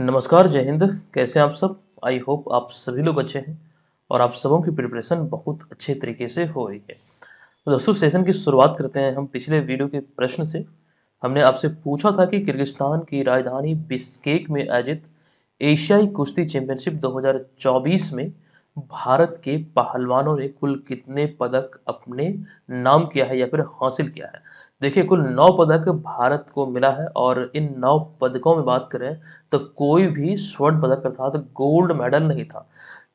नमस्कार, जय हिंद। कैसे हैं आप सब? आई होप आप सभी लोग अच्छे हैं और आप सबों की प्रिपरेशन बहुत अच्छे तरीके से हो रही है। तो दोस्तों, सेशन की शुरुआत करते हैं हम पिछले वीडियो के प्रश्न से। हमने आपसे पूछा था कि किर्गिस्तान की राजधानी बिश्केक में आयोजित एशियाई कुश्ती चैंपियनशिप 2024 में भारत के पहलवानों ने कुल कितने पदक अपने नाम किया है या फिर हासिल किया है। देखिए, कुल 9 पदक भारत को मिला है और इन 9 पदकों में बात करें तो कोई भी स्वर्ण पदक अर्थात गोल्ड मेडल नहीं था।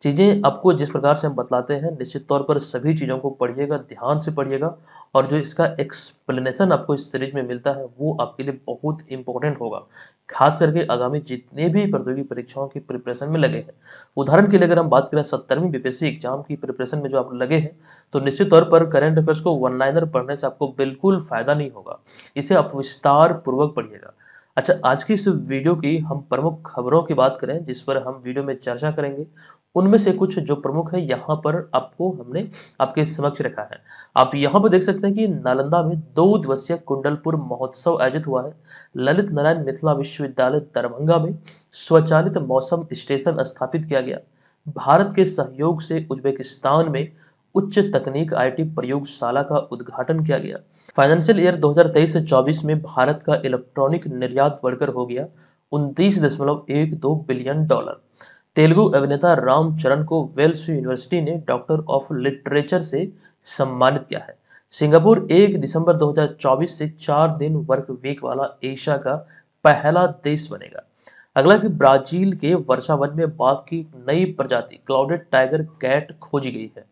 चीज़ें आपको जिस प्रकार से हम बतलाते हैं, निश्चित तौर पर सभी चीज़ों को पढ़िएगा, ध्यान से पढ़िएगा और जो इसका एक्सप्लेनेशन आपको इस सीरीज में मिलता है वो आपके लिए बहुत इंपॉर्टेंट होगा, खास करके आगामी जितने भी प्रतियोगी परीक्षाओं की प्रिपरेशन में लगे हैं। उदाहरण के लिए अगर हम बात करें 70वीं बीपीएससी एग्जाम की प्रिपरेशन में जो आप लगे हैं, तो निश्चित तौर पर करंट अफेयर्स को वन लाइनर पढ़ने से आपको बिल्कुल फायदा नहीं होगा। इसे आप विस्तार पूर्वक पढ़िएगा। अच्छा, आज की इस वीडियो की हम प्रमुख खबरों की बात करें जिस पर हम वीडियो में चर्चा करेंगे, उनमें से कुछ जो प्रमुख है यहाँ पर आपको हमने आपके समक्ष रखा है। आप यहाँ पर देख सकते हैं कि नालंदा में 2 दिवसीय कुंडलपुर महोत्सव आयोजित हुआ है। ललित नारायण मिथिला विश्वविद्यालय दरभंगा में स्वचालित मौसम स्टेशन स्थापित किया गया। भारत के सहयोग से उज्बेकिस्तान में उच्च तकनीक आईटी प्रयोगशाला का उद्घाटन किया गया। फाइनेंशियल ईयर 2023 से 24 में भारत का इलेक्ट्रॉनिक निर्यात बढ़कर हो गया 29.12 बिलियन डॉलर। तेलुगु अभिनेता राम चरण को वेल्स यूनिवर्सिटी ने डॉक्टर ऑफ लिटरेचर से सम्मानित किया है। सिंगापुर 1 दिसंबर 2024 से 4 दिन वर्क वीक वाला एशिया का पहला देश बनेगा। अगला कि ब्राजील के वर्षावन में बाघ की नई प्रजाति क्लाउडेड टाइगर कैट खोजी गई है।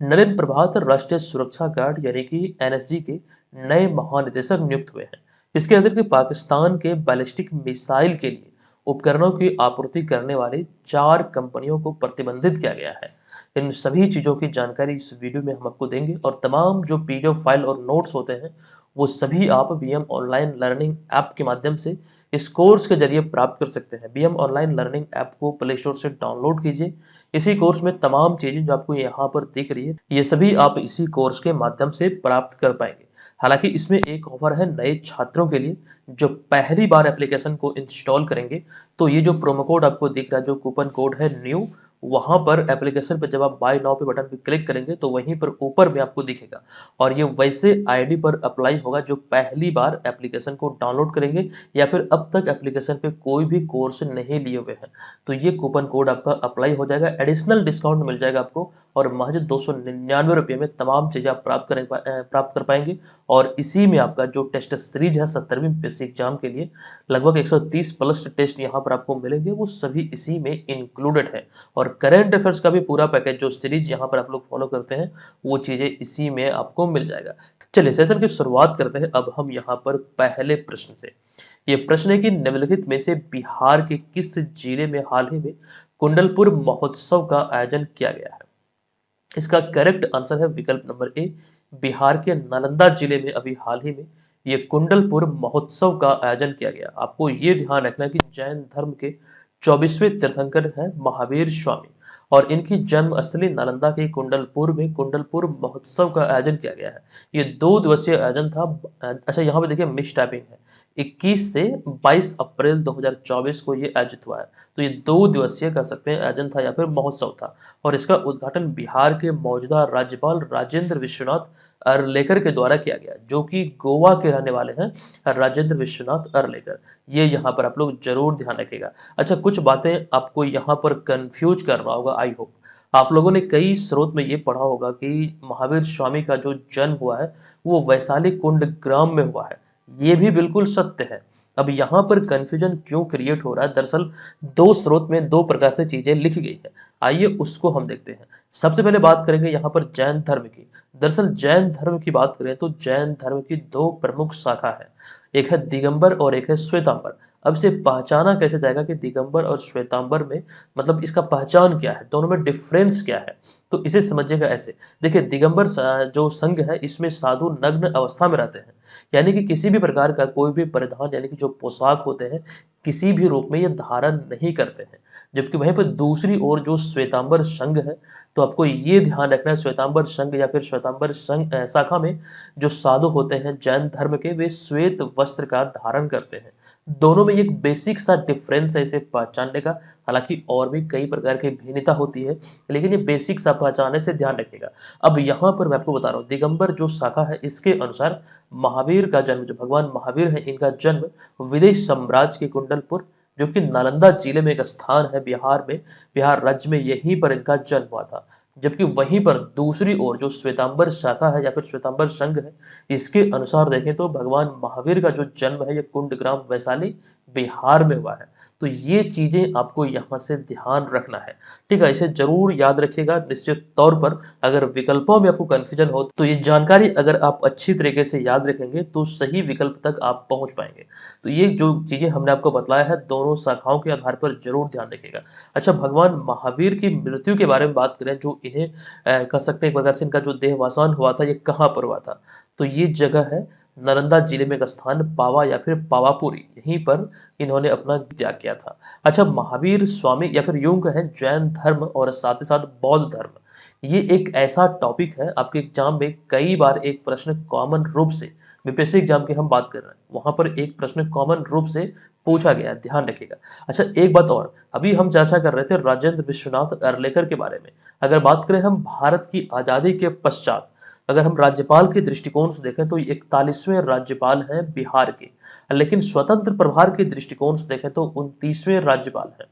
नरेंद्र प्रभात राष्ट्रीय सुरक्षा गार्ड यानी कि एनएसजी के नए महानिदेशक नियुक्त हुए हैं। इसके अंदर कि पाकिस्तान के बैलिस्टिक मिसाइल के लिए उपकरणों की आपूर्ति करने वाली 4 कंपनियों को प्रतिबंधित किया गया है। इन सभी चीज़ों की जानकारी इस वीडियो में हम आपको देंगे और तमाम जो पीडीएफ फाइल और नोट्स होते हैं वो सभी आप बीएम ऑनलाइन लर्निंग ऐप के माध्यम से इस कोर्स के जरिए प्राप्त कर सकते हैं। बीएम ऑनलाइन लर्निंग ऐप को प्ले स्टोर से डाउनलोड कीजिए। इसी कोर्स में तमाम चीज़ें जो आपको यहाँ पर दिख रही है, ये सभी आप इसी कोर्स के माध्यम से प्राप्त कर पाएंगे। हालांकि इसमें एक ऑफर है नए छात्रों के लिए जो पहली बार एप्लीकेशन को इंस्टॉल करेंगे। तो ये जो प्रोमो कोड आपको दिख रहा है, जो कूपन कोड है न्यू, वहां पर एप्लीकेशन पर जब आप बाय नाउ पे बटन पे क्लिक करेंगे तो वहीं पर ऊपर में आपको दिखेगा और ये वैसे आईडी पर अप्लाई होगा जो पहली बार एप्लीकेशन को डाउनलोड करेंगे या फिर अब तक एप्लीकेशन पे कोई भी कोर्स नहीं लिए हुए हैं। तो ये कूपन कोड आपका अप्लाई हो जाएगा, एडिशनल डिस्काउंट मिल जाएगा आपको और महज 299 रुपये में तमाम चीज़ें आप प्राप्त कर पाएंगे। और इसी में आपका जो टेस्ट सीरीज है 70वीं बीपीएससी एग्जाम के लिए लगभग 130 प्लस टेस्ट यहाँ पर आपको मिलेंगे, वो सभी इसी में इंक्लूडेड है। और करंट अफेयर्स का भी पूरा पैकेज जो सीरीज यहाँ पर आप लोग फॉलो करते हैं वो चीज़ें इसी में आपको मिल जाएगा। चलिए सेशन की शुरुआत करते हैं अब हम यहाँ पर पहले प्रश्न से। ये प्रश्न है कि निम्नलिखित में से बिहार के किस जिले में हाल ही में कुंडलपुर महोत्सव का आयोजन किया गया है? इसका करेक्ट आंसर है विकल्प नंबर ए, बिहार के नालंदा जिले में अभी हाल ही में ये कुंडलपुर महोत्सव का आयोजन किया गया। आपको ये ध्यान रखना है कि जैन धर्म के 24वें तीर्थंकर हैं महावीर स्वामी और इनकी जन्मस्थली नालंदा के कुंडलपुर में कुंडलपुर महोत्सव का आयोजन किया गया है। ये 2 दिवसीय आयोजन था। अच्छा, यहाँ पे देखिए मिस टाइपिंग है। 21 से 22 अप्रैल 2024 को ये आयोजित हुआ है। तो ये 2 दिवसीय कह सकते हैं आयोजन था या फिर महोत्सव था और इसका उद्घाटन बिहार के मौजूदा राज्यपाल राजेंद्र विश्वनाथ अर्लेकर के द्वारा किया गया, जो कि गोवा के रहने वाले हैं राजेंद्र विश्वनाथ अर्लेकर। ये यहाँ पर आप लोग जरूर ध्यान रखिएगा। अच्छा, कुछ बातें आपको यहाँ पर कंफ्यूज कर रहा होगा। आई होप आप लोगों ने कई स्रोत में ये पढ़ा होगा कि महावीर स्वामी का जो जन्म हुआ है वो वैशाली कुंड ग्राम में हुआ है। ये भी बिल्कुल सत्य है। अब यहाँ पर कंफ्यूजन क्यों क्रिएट हो रहा है? दरअसल 2 स्रोत में 2 प्रकार से चीजें लिखी गई है। आइए उसको हम देखते हैं। सबसे पहले बात करेंगे यहाँ पर जैन धर्म की। दरअसल जैन धर्म की बात करें तो जैन धर्म की 2 प्रमुख शाखा है, एक है दिगंबर और एक है श्वेतांबर। अब इसे पहचाना कैसे जाएगा कि दिगंबर और श्वेतांबर में मतलब इसका पहचान क्या है, दोनों में डिफरेंस क्या है? तो इसे समझिएगा ऐसे। देखिए, दिगंबर जो संघ है इसमें साधु नग्न अवस्था में रहते हैं, यानी कि किसी भी प्रकार का कोई भी परिधान यानी कि जो पोशाक होते हैं किसी भी रूप में ये धारण नहीं करते हैं। जबकि वहीं पर दूसरी ओर जो श्वेतांबर संघ है, तो आपको ये ध्यान रखना है श्वेतांबर संघ या फिर श्वेतांबर संघ शाखा में जो साधु होते हैं जैन धर्म के, वे श्वेत वस्त्र का धारण करते हैं। दोनों में एक बेसिक सा डिफरेंस है इसे पहचानने का। हालांकि और भी कई प्रकार की भिन्नता होती है, लेकिन ये बेसिक सा पहचानने से ध्यान रखिएगा। अब यहाँ पर मैं आपको बता रहा हूँ, दिगंबर जो शाखा है इसके अनुसार महावीर का जन्म, जो भगवान महावीर है इनका जन्म विदेश साम्राज्य के कुंडलपुर, जो कि नालंदा जिले में एक स्थान है बिहार में, बिहार राज्य में, यहीं पर इनका जन्म हुआ था। जबकि वहीं पर दूसरी ओर जो श्वेतांबर शाखा है या फिर श्वेतांबर संघ है, इसके अनुसार देखें तो भगवान महावीर का जो जन्म है ये कुंडग्राम वैशाली बिहार में हुआ है। तो ये चीजें आपको यहाँ से ध्यान रखना है, ठीक है। इसे जरूर याद रखिएगा निश्चित तौर पर। अगर विकल्पों में आपको कंफ्यूजन हो तो ये जानकारी अगर आप अच्छी तरीके से याद रखेंगे तो सही विकल्प तक आप पहुंच पाएंगे। तो ये जो चीजें हमने आपको बताया है दोनों शाखाओं के आधार पर जरूर ध्यान रखिएगा। अच्छा, भगवान महावीर की मृत्यु के बारे में बात करें, जो इन्हें कह सकते हैं एक प्रकार से इनका जो देहवासान हुआ था ये कहाँ पर हुआ था, तो ये जगह है नालंदा जिले में एक स्थान पावा या फिर पावापुरी, यहीं पर इन्होंने अपना त्याग किया था। अच्छा, महावीर स्वामी या फिर यूं कहें जैन धर्म और साथ ही साथ बौद्ध धर्म, ये एक ऐसा टॉपिक है आपके एग्जाम में कई बार एक प्रश्न कॉमन रूप से, बीपीएससी एग्जाम की हम बात कर रहे हैं, वहां पर एक प्रश्न कॉमन रूप से पूछा गया है, ध्यान रखिएगा। अच्छा, एक बात और, अभी हम चर्चा कर रहे थे राजेंद्र विश्वनाथ अरलेकर के बारे में। अगर बात करें हम भारत की आजादी के पश्चात, अगर हम राज्यपाल के दृष्टिकोण से देखें तो 41वें राज्यपाल हैं बिहार के, लेकिन स्वतंत्र प्रभार के दृष्टिकोण से देखें तो 29वें राज्यपाल हैं।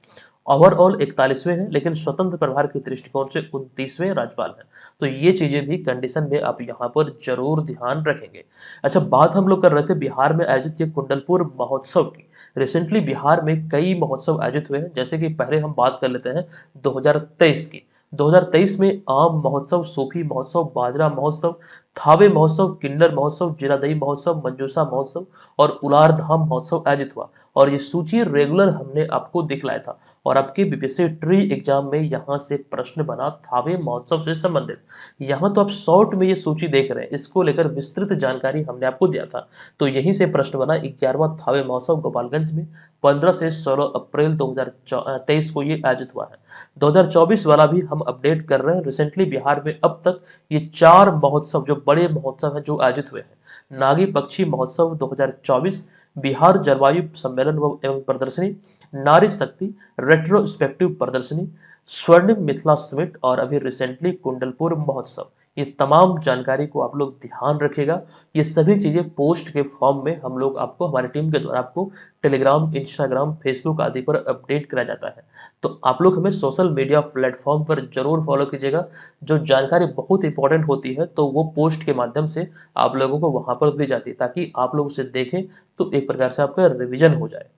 ओवरऑल 41वें हैं, लेकिन स्वतंत्र प्रभार के दृष्टिकोण से 29वें राज्यपाल हैं। तो ये चीजें भी कंडीशन में आप यहाँ पर जरूर ध्यान रखेंगे। अच्छा, बात हम लोग कर रहे थे बिहार में आयोजित ये कुंडलपुर महोत्सव की। रिसेंटली बिहार में कई महोत्सव आयोजित हुए हैं, जैसे कि पहले हम बात कर लेते हैं 2023 की। 2023 में आम महोत्सव, सूफी महोत्सव, बाजरा महोत्सव, थावे महोत्सव, किन्नर महोत्सव, जीरादई महोत्सव, मंजूसा महोत्सव और उलार धाम महोत्सव आयोजित हुआ। और ये सूची रेगुलर हमने आपको दिखलाया था, और आपके बीपीएससी ट्री एग्जाम में यहाँ से प्रश्न बना थावे महोत्सव से संबंधित। यहाँ तो आप शॉर्ट में ये सूची देख रहे हैं, इसको लेकर विस्तृत जानकारी हमने आपको दिया था। तो यहीं से प्रश्न बना 11वां थावे महोत्सव गोपालगंज में 15 से 16 अप्रैल 2023 को ये आयोजित हुआ है। 2024 वाला भी हम अपडेट कर रहे हैं। रिसेंटली बिहार में अब तक ये 4 महोत्सव, जो बड़े महोत्सव हैं, जो आयोजित हुए हैं। नागी पक्षी महोत्सव 2024, बिहार जलवायु सम्मेलन एवं प्रदर्शनी, नारी शक्ति रेट्रोस्पेक्टिव प्रदर्शनी, स्वर्णिम मिथिला समिट और अभी रिसेंटली कुंडलपुर महोत्सव। ये तमाम जानकारी को आप लोग ध्यान रखिएगा। ये सभी चीजें पोस्ट के फॉर्म में हम लोग आपको, हमारी टीम के द्वारा आपको टेलीग्राम, इंस्टाग्राम, फेसबुक आदि पर अपडेट कराया जाता है। तो आप लोग हमें सोशल मीडिया प्लेटफॉर्म पर जरूर फॉलो कीजिएगा। जो जानकारी बहुत इंपॉर्टेंट होती है तो वो पोस्ट के माध्यम से आप लोगों को वहां पर दी जाती है, ताकि आप लोग उसे देखें तो एक प्रकार से आपका रिविजन हो जाए।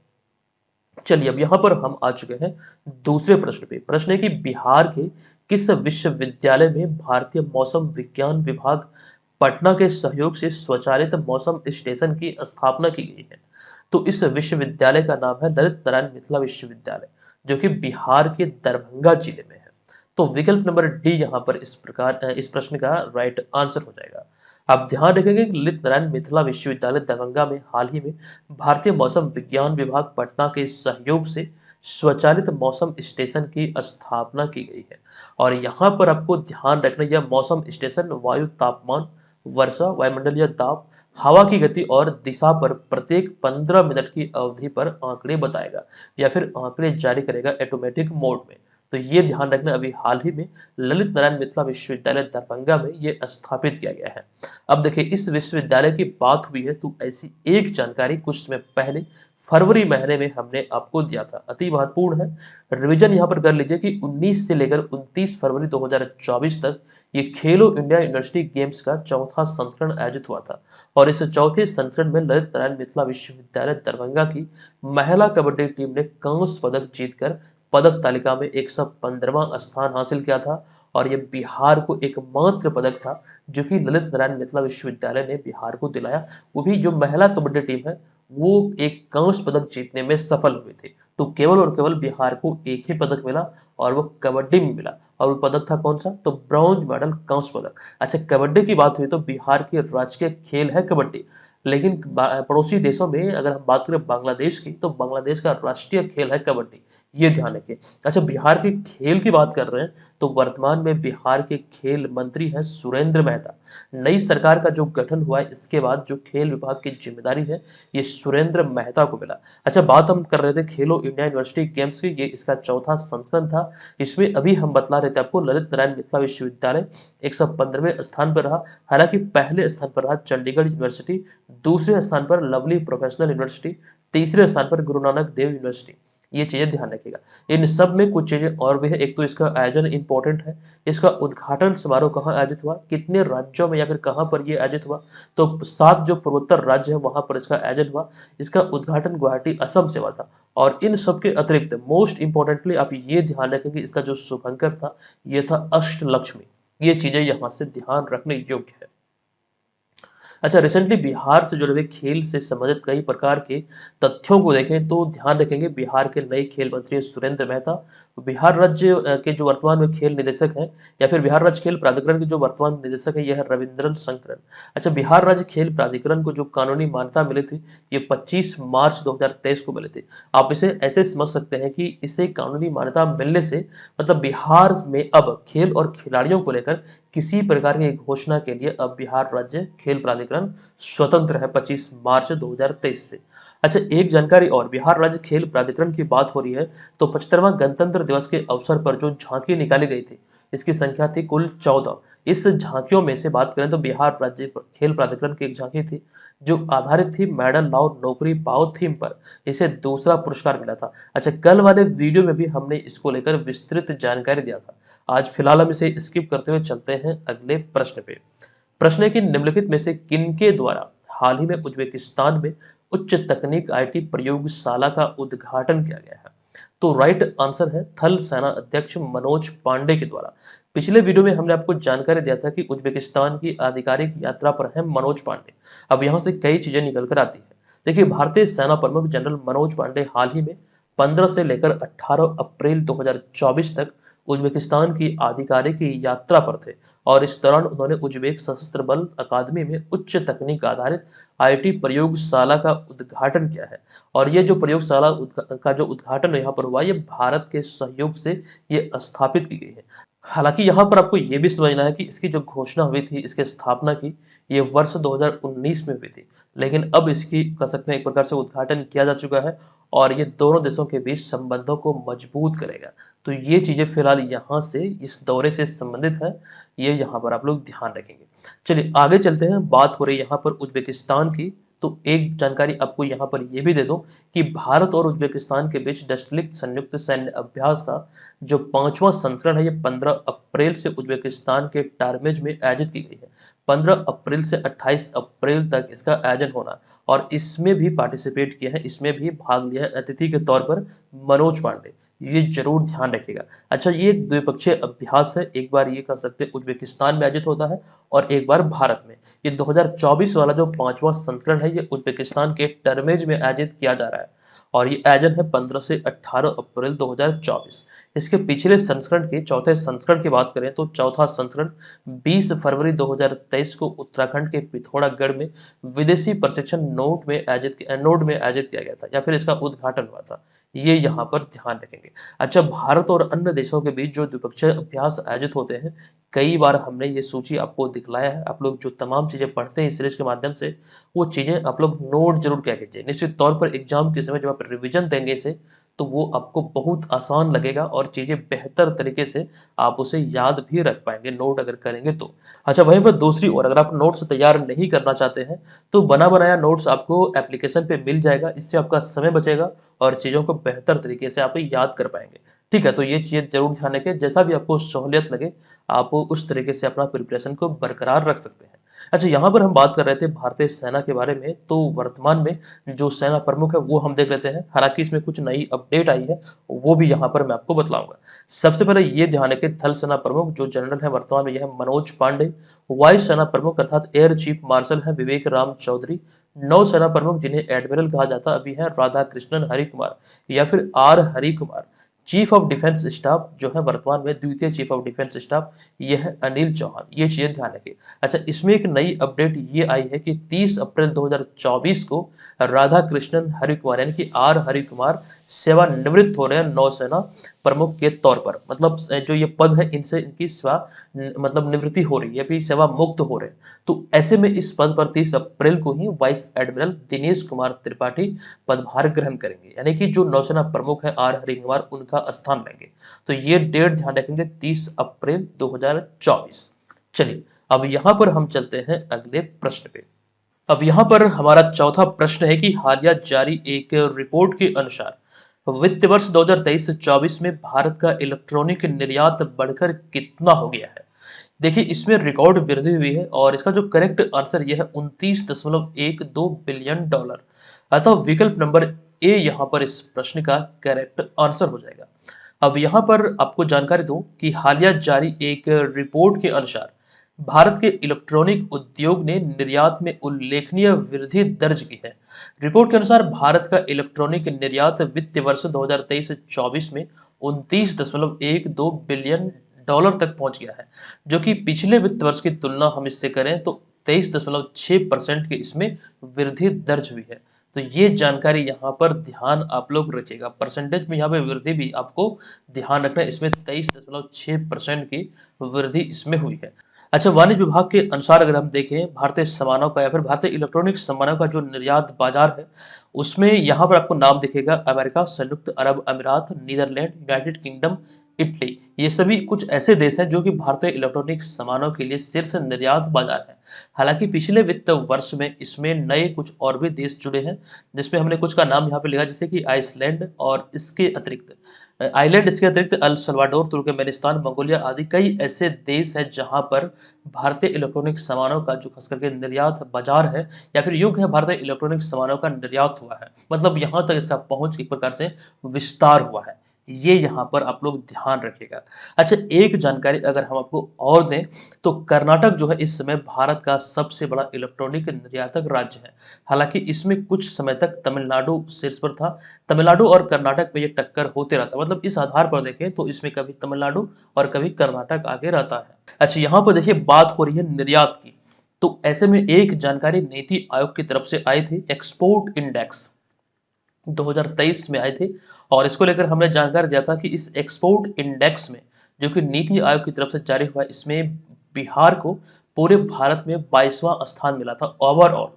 चलिए, अब यहाँ पर हम आ चुके हैं दूसरे प्रश्न पे। प्रश्न है कि बिहार के किस विश्वविद्यालय में भारतीय मौसम विज्ञान विभाग पटना के सहयोग से स्वचालित मौसम स्टेशन की स्थापना की गई है। तो इस विश्वविद्यालय का नाम है ललित नारायण मिथिला विश्वविद्यालय, जो कि बिहार के दरभंगा जिले में है। तो विकल्प नंबर डी यहाँ पर इस प्रकार इस प्रश्न का राइट आंसर हो जाएगा। आप ध्यान रखेंगे कि ललित नारायण मिथिला विश्वविद्यालय दरभंगा में हाल ही में भारतीय मौसम विज्ञान विभाग पटना के सहयोग से स्वचालित मौसम स्टेशन की स्थापना की गई है। और यहाँ पर आपको ध्यान रखना, यह मौसम स्टेशन वायु तापमान, वर्षा, वायुमंडलीय दाब, हवा की गति और दिशा पर प्रत्येक 15 मिनट की अवधि पर आंकड़े बताएगा या फिर आंकड़े जारी करेगा ऑटोमेटिक मोड में। तो ये ध्यान रखना, अभी हाल ही में ललित नारायण मिथिला विश्वविद्यालय दरभंगा में ये स्थापित किया गया है। अब देखिए, इस विश्वविद्यालय की बात हुई है तो ऐसी एक जानकारी कुछ समय पहले फरवरी महीने में हमने आपको दिया था, अति महत्वपूर्ण है। रिवीजन यहाँ पर कर लीजिए कि 19 से लेकर 29 फरवरी 2024 तक ये खेलो इंडिया यूनिवर्सिटी गेम्स का चौथा संस्करण आयोजित हुआ था। और इस चौथे संस्करण में ललित नारायण मिथिला विश्वविद्यालय दरभंगा की महिला कबड्डी टीम ने कांस्य पदक जीतकर पदक तालिका में 115वां स्थान हासिल किया था। और यह बिहार को एकमात्र पदक था जो कि ललित नारायण मिथिला विश्वविद्यालय ने बिहार को दिलाया। वो भी जो महिला कबड्डी टीम है वो एक कांस्य पदक जीतने में सफल हुए थे। तो केवल और केवल बिहार को एक ही पदक मिला और वो कबड्डी में मिला। और वो पदक था कौन सा, तो ब्रॉन्ज मेडल, कांस्य पदक। अच्छा, कबड्डी की बात हुई तो बिहार के राजकीय खेल है कबड्डी, लेकिन पड़ोसी देशों में अगर हम बात करें बांग्लादेश की, तो बांग्लादेश का राष्ट्रीय खेल है कबड्डी। ये ध्यान रखें। अच्छा, बिहार के खेल की बात कर रहे हैं तो वर्तमान में बिहार के खेल मंत्री हैं सुरेंद्र मेहता। नई सरकार का जो गठन हुआ है इसके बाद जो खेल विभाग की जिम्मेदारी है ये सुरेंद्र मेहता को मिला। अच्छा, बात हम कर रहे थे खेलो इंडिया यूनिवर्सिटी गेम्स की, ये इसका चौथा संस्करण था। इसमें अभी हम बतला रहे थे आपको ललित नारायण मिथिला विश्वविद्यालय 115वें स्थान पर रहा। हालांकि पहले स्थान पर रहा चंडीगढ़ यूनिवर्सिटी, दूसरे स्थान पर लवली प्रोफेशनल यूनिवर्सिटी, तीसरे स्थान पर गुरु नानक देव यूनिवर्सिटी। ये चीजें ध्यान रखिएगा। इन सब में कुछ चीजें और भी है। एक तो इसका आयोजन इंपॉर्टेंट है, इसका उद्घाटन समारोह कहाँ आयोजित हुआ, कितने राज्यों में या फिर कहाँ पर ये आयोजित हुआ, तो 7 जो पूर्वोत्तर राज्य है वहां पर इसका आयोजन हुआ। इसका उद्घाटन गुवाहाटी असम से हुआ था। और इन सब के अतिरिक्त मोस्ट इंपॉर्टेंटली आप ये ध्यान रखेंगे इसका जो शुभंकर था ये था अष्टलक्ष्मी। ये चीजें यहाँ से ध्यान रखने योग्य है। अच्छा, रिसेंटली बिहार से जुड़े हुए खेल से संबंधित कई प्रकार के तथ्यों को देखें तो ध्यान रखेंगे बिहार के नए खेल मंत्री सुरेंद्र मेहता। बिहार राज्य के जो वर्तमान में खेल निदेशक हैं या फिर बिहार राज्य खेल प्राधिकरण के जो वर्तमान निदेशक है यह है रविंद्रन शंकरन। अच्छा, बिहार राज्य खेल प्राधिकरण को जो कानूनी मान्यता मिली थी ये 25 मार्च 2023 को मिली थी। आप इसे ऐसे समझ सकते हैं कि इसे कानूनी मान्यता मिलने से मतलब बिहार में अब खेल और खिलाड़ियों को लेकर किसी प्रकार की घोषणा के लिए अब बिहार राज्य खेल प्राधिकरण स्वतंत्र है 25 मार्च 2023 से। अच्छा, एक जानकारी और, बिहार राज्य खेल प्राधिकरण की बात हो रही है तो 75वां गणतंत्र दिवस के अवसर पर जो झांकी निकाली गई थी इसकी संख्या थी कुल 14। इस झांकियों में से बात करें तो बिहार राज्य खेल प्राधिकरण की एक झांकी थी जो आधारित थी मेडल लाओ नौकरी पाओ थीम पर। इसे दूसरा पुरस्कार मिला था। अच्छा, कल वाले वीडियो में भी हमने इसको लेकर विस्तृत जानकारी दिया था। आज फिलहाल हम इसे स्किप करते हुए चलते हैं अगले प्रश्न पे। प्रश्न है कि निम्नलिखित में से किनके द्वारा हाल ही में उज्बेकिस्तान में उच्च तकनीक आईटी प्रयोगशाला का उद्घाटन किया गया है। तो राइट आंसर है थल सेना अध्यक्ष मनोज पांडे के द्वारा। पिछले वीडियो में हमने आपको जानकारी दिया था कि उज्बेकिस्तान की आधिकारिक यात्रा पर है मनोज पांडे। अब यहाँ से कई चीजें निकल कर आती है। देखिए, भारतीय सेना प्रमुख जनरल मनोज पांडे हाल ही में 15 से लेकर 18 अप्रैल 2024 तक उज्बेकिस्तान की आधिकारिक यात्रा पर थे और इस दौरान उन्होंने उज्बेक सशस्त्र बल अकादमी में उच्च तकनीक आधारित आईटी प्रयोगशाला का उद्घाटन किया है। और ये जो प्रयोगशाला का जो उद्घाटन यहाँ पर हुआ ये भारत के सहयोग से ये स्थापित की गई है। हालांकि यहाँ पर आपको ये भी समझना है कि इसकी जो घोषणा हुई थी इसके स्थापना की ये वर्ष 2019 में हुई थी, लेकिन अब इसकी कह सकते हैं एक प्रकार से उद्घाटन किया जा चुका है और ये दोनों देशों के बीच संबंधों को मजबूत करेगा। तो ये चीजें फिलहाल यहाँ से इस दौरे से संबंधित है, ये यहाँ पर आप लोग ध्यान रखेंगे। चलिए आगे चलते हैं। बात हो रही है यहाँ पर उज्बेकिस्तान की, तो एक जानकारी आपको यहाँ पर यह भी दे दूं कि भारत और उज्बेकिस्तान के बीच डस्टलिक संयुक्त सैन्य अभ्यास का जो 5वां संस्करण है ये 15 अप्रैल से उज्बेकिस्तान के टारमेज में आयोजित की गई है। 15 अप्रैल से 28 अप्रैल तक इसका आयोजन होना और इसमें भी पार्टिसिपेट किया है, इसमें भी भाग लिया है अतिथि के तौर पर मनोज पांडे। ये जरूर ध्यान रखिएगा। अच्छा, ये एक द्विपक्षीय अभ्यास है, एक बार ये कह सकते हैं उज्बेकिस्तान में आयोजित होता है और एक बार भारत में। ये 2024 वाला जो 5वां संस्करण है ये उज्बेकिस्तान के टर्मेज में आयोजित किया जा रहा है और ये आयोजन है 15 से 18 अप्रैल 2024। इसके पिछले संस्करण के चौथे संस्करण की बात करें तो चौथा संस्करण 20 फरवरी 2023 को उत्तराखंड के पिथौरागढ़ में विदेशी प्रशिक्षण नोड में आयोजित किया गया था या फिर इसका उद्घाटन हुआ था। ये यहाँ पर ध्यान रखेंगे। अच्छा, भारत और अन्य देशों के बीच जो द्विपक्षीय अभ्यास आयोजित होते हैं कई बार हमने ये सूची आपको दिखलाया है। आप लोग जो तमाम चीजें पढ़ते हैं इस सीरीज के माध्यम से वो चीजें आप लोग नोट जरूर किया कीजिए। निश्चित तौर पर एग्जाम के समय जब आप रिवीजन देंगे इसे तो वो आपको बहुत आसान लगेगा और चीजें बेहतर तरीके से आप उसे याद भी रख पाएंगे नोट अगर करेंगे तो। अच्छा, वहीं पर दूसरी ओर अगर आप नोट्स तैयार नहीं करना चाहते हैं तो बना बनाया नोट्स आपको एप्लीकेशन पे मिल जाएगा। इससे आपका समय बचेगा और चीज़ों को बेहतर तरीके से आप याद कर पाएंगे। ठीक है, तो ये चीज़ जरूर ध्यान रखें, जैसा भी आपको सहूलियत लगे आप उस तरीके से अपना प्रिपरेशन को बरकरार रख सकते हैं। अच्छा, यहाँ पर हम बात कर रहे थे भारतीय सेना के बारे में, तो वर्तमान में जो सेना प्रमुख है वो हम देख लेते हैं। हालांकि इसमें कुछ नई अपडेट आई है वो भी यहाँ पर मैं आपको बतलाऊंगा। सबसे पहले ये ध्यान रखें थल सेना प्रमुख जो जनरल है वर्तमान में यह है मनोज पांडे। वायु सेना प्रमुख अर्थात एयर चीफ मार्शल है विवेक राम चौधरी। नौसेना प्रमुख जिन्हें एडमिरल कहा जाता अभी है राधा कृष्णन हरि कुमार या फिर R Hari Kumar. Chief of defence staff जो है वर्तमान में द्वितीय चीफ ऑफ डिफेंस स्टाफ ये है अनिल चौहान। ये चीजें ध्यान रखिए। अच्छा, इसमें एक नई अपडेट ये आई है कि 30 अप्रैल 2024 को राधा कृष्णन हरि कुमार यानी कि आर हरि कुमार सेवानिवृत्त हो रहे हैं नौसेना प्रमुख के तौर पर। मतलब जो ये पद है इनसे इनकी सेवा मतलब निवृत्ति हो रही है, अभी सेवा मुक्त हो रहे हैं। तो ऐसे में इस पद पर 30 अप्रैल को ही वाइस एडमिरल दिनेश कुमार त्रिपाठी पदभार ग्रहण करेंगे, यानी कि जो नौसेना प्रमुख है आर हरिकुमार उनका स्थान लेंगे। तो ये डेट ध्यान रखेंगे 30 अप्रैल 2024। चलिए अब यहाँ पर हम चलते हैं अगले प्रश्न पे। अब यहाँ पर हमारा चौथा प्रश्न है कि हालिया जारी एक रिपोर्ट के अनुसार वित्त वर्ष 2023 से 24 में भारत का इलेक्ट्रॉनिक निर्यात बढ़कर कितना हो गया है। देखिए इसमें रिकॉर्ड वृद्धि हुई है और इसका जो करेक्ट आंसर यह है 29.12 बिलियन डॉलर। अतः विकल्प नंबर ए यहाँ पर इस प्रश्न का करेक्ट आंसर हो जाएगा। अब यहाँ पर आपको जानकारी दूं कि हालिया जारी एक रिपोर्ट के अनुसार भारत के इलेक्ट्रॉनिक उद्योग ने निर्यात में उल्लेखनीय वृद्धि दर्ज की है। रिपोर्ट के अनुसार भारत का इलेक्ट्रॉनिक निर्यात वित्त वर्ष 2023 से 24 में 29.12 बिलियन डॉलर तक पहुंच गया है, जो कि पिछले वित्त वर्ष की तुलना हम इससे करें तो 23.6% की इसमें वृद्धि दर्ज हुई है। तो ये जानकारी यहाँ पर ध्यान आप लोग रखिएगा, परसेंटेज में यहाँ पे वृद्धि भी आपको ध्यान रखना है, इसमें 23.6% की वृद्धि इसमें हुई है। अच्छा, वाणिज्य विभाग के अनुसार अगर हम देखें भारतीय सामानों का या फिर भारतीय इलेक्ट्रॉनिक सामानों का जो निर्यात बाजार है, उसमें यहाँ पर आपको नाम दिखेगा अमेरिका, संयुक्त अरब अमीरात, नीदरलैंड, यूनाइटेड किंगडम, इटली। ये सभी कुछ ऐसे देश हैं जो कि भारतीय इलेक्ट्रॉनिक सामानों के लिए शीर्ष निर्यात बाजार है। हालांकि पिछले वित्त वर्ष में इसमें नए कुछ और भी देश जुड़े हैं, जिसमें हमने कुछ का नाम यहाँ पे लिखा, जैसे कि आइसलैंड और इसके अतिरिक्त आइलैंड, इसके अतिरिक्त अल सल्वाडोर, तुर्कमेनिस्तान, मंगोलिया आदि कई ऐसे देश हैं जहां पर भारतीय इलेक्ट्रॉनिक सामानों का जो खास करके निर्यात बाजार है या फिर युग है, भारतीय इलेक्ट्रॉनिक सामानों का निर्यात हुआ है। मतलब यहां तक इसका पहुंच एक प्रकार से विस्तार हुआ है, ये यहाँ पर आप लोग ध्यान रखिएगा। अच्छा, एक जानकारी अगर हम आपको और दें तो कर्नाटक जो है इस समय भारत का सबसे बड़ा इलेक्ट्रॉनिक निर्यातक राज्य है। हालांकि इसमें कुछ समय तक तमिलनाडु शीर्ष पर था। तमिलनाडु और कर्नाटक में ये टक्कर होते रहता, मतलब इस आधार पर देखें तो इसमें कभी तमिलनाडु और कभी कर्नाटक आगे रहता है। अच्छा, यहाँ पर देखिए बात हो रही है निर्यात की, तो ऐसे में एक जानकारी नीति आयोग की तरफ से आई थी, एक्सपोर्ट इंडेक्स 2023 में आए थे और इसको लेकर हमने जानकारी दिया था कि इस एक्सपोर्ट इंडेक्स में जो कि नीति आयोग की तरफ से जारी हुआ, इसमें बिहार को पूरे भारत में 22वां स्थान मिला था ओवरऑल।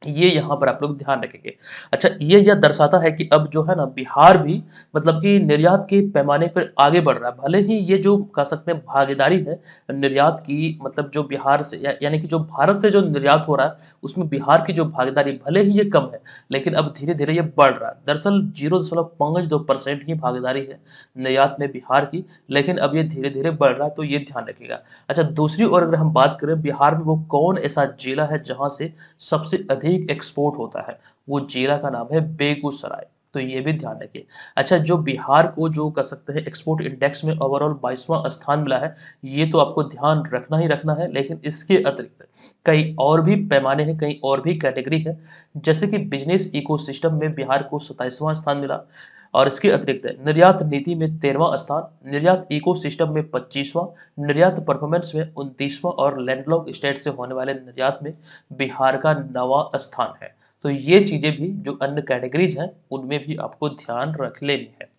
ये यहाँ पर आप लोग ध्यान रखेंगे। अच्छा, ये यह दर्शाता है कि अब जो है ना बिहार भी मतलब कि निर्यात के पैमाने पर आगे बढ़ रहा है। भले ही ये जो कह सकते हैं भागीदारी है निर्यात की, मतलब जो बिहार से यानी कि जो भारत से जो निर्यात हो रहा है उसमें बिहार की जो भागीदारी भले ही ये कम है, लेकिन अब धीरे धीरे ये बढ़ रहा है। दरअसल 0.52% ही भागीदारी है निर्यात में बिहार की, लेकिन अब ये धीरे धीरे बढ़ रहा है, तो ये ध्यान रखिएगा। अच्छा, दूसरी ओर अगर हम बात करें बिहार में वो कौन ऐसा जिला है जहाँ से सबसे अधिक एक्सपोर्ट होता है, वो जिला का नाम है बेगूसराय, तो ये भी ध्यान रखिए। अच्छा, जो बिहार को जो कह सकते हैं एक्सपोर्ट इंडेक्स में ओवरऑल 22वां स्थान मिला है, ये तो आपको ध्यान रखना ही रखना है, लेकिन इसके अतिरिक्त कई और भी पैमाने हैं, कई और भी कैटेगरी है, जैसे कि बिजनेस इकोसिस्टम में बिहार को 27वां स्थान मिला और इसके अतिरिक्त निर्यात नीति में 13वां स्थान, निर्यात इकोसिस्टम में 25वां, निर्यात परफॉर्मेंस में 29वां और लैंडलॉक स्टेट से होने वाले निर्यात में बिहार का 9वां स्थान है। तो ये चीजें भी जो अन्य कैटेगरीज हैं उनमें भी आपको ध्यान रख लेनी है।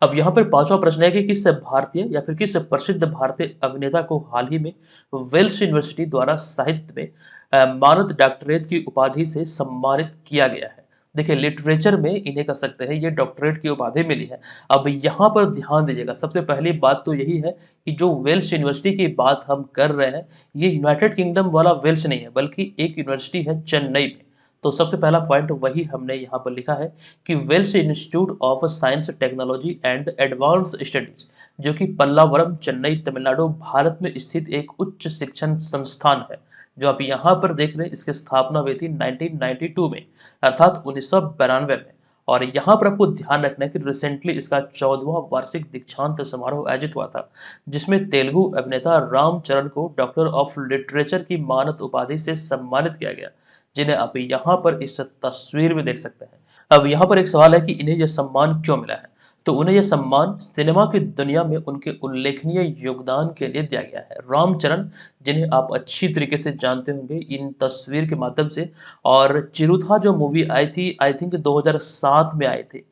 अब यहाँ पर पांचवा प्रश्न है कि किस भारतीय या फिर किस प्रसिद्ध भारतीय अभिनेता को हाल ही में वेल्स यूनिवर्सिटी द्वारा साहित्य में मानद डॉक्टरेट की उपाधि से सम्मानित किया गया है। देखिए लिटरेचर में इन्हें कह सकते हैं ये डॉक्टरेट की उपाधि मिली है। अब यहाँ पर ध्यान दीजिएगा, सबसे पहली बात तो यही है कि जो वेल्स यूनिवर्सिटी की बात हम कर रहे हैं, ये यूनाइटेड किंगडम वाला वेल्स नहीं है, बल्कि एक यूनिवर्सिटी है चेन्नई में। तो सबसे पहला पॉइंट वही हमने यहाँ पर लिखा है कि Vels institute of science technology and advance studies, जो कि पल्लावरम, चेन्नई, तमिलनाडु, भारत में स्थित एक उच्च शिक्षण संस्थान है। जो आप यहाँ पर देख रहे हैं, इसकी स्थापना हुई थी 1992 में, अर्थात 1992 में। और यहाँ पर आपको ध्यान रखना है कि रिसेंटली इसका 14वां वार्षिक दीक्षांत समारोह आयोजित हुआ था, जिसमें तेलुगु अभिनेता रामचरण को डॉक्टर ऑफ लिटरेचर की मानद उपाधि से सम्मानित किया गया, जिन्हें आप यहाँ पर इस तस्वीर में देख सकते हैं। अब यहाँ पर एक सवाल है कि इन्हें यह सम्मान क्यों मिला है। तो उन्हें यह सम्मान सिनेमा की दुनिया में उनके उल्लेखनीय योगदान के लिए दिया गया है। रामचरण, जिन्हें आप अच्छी तरीके से जानते होंगे इन तस्वीर के माध्यम से, और चिरुथा जो मूवी आई थी आई थिंक 2007 में आई थी,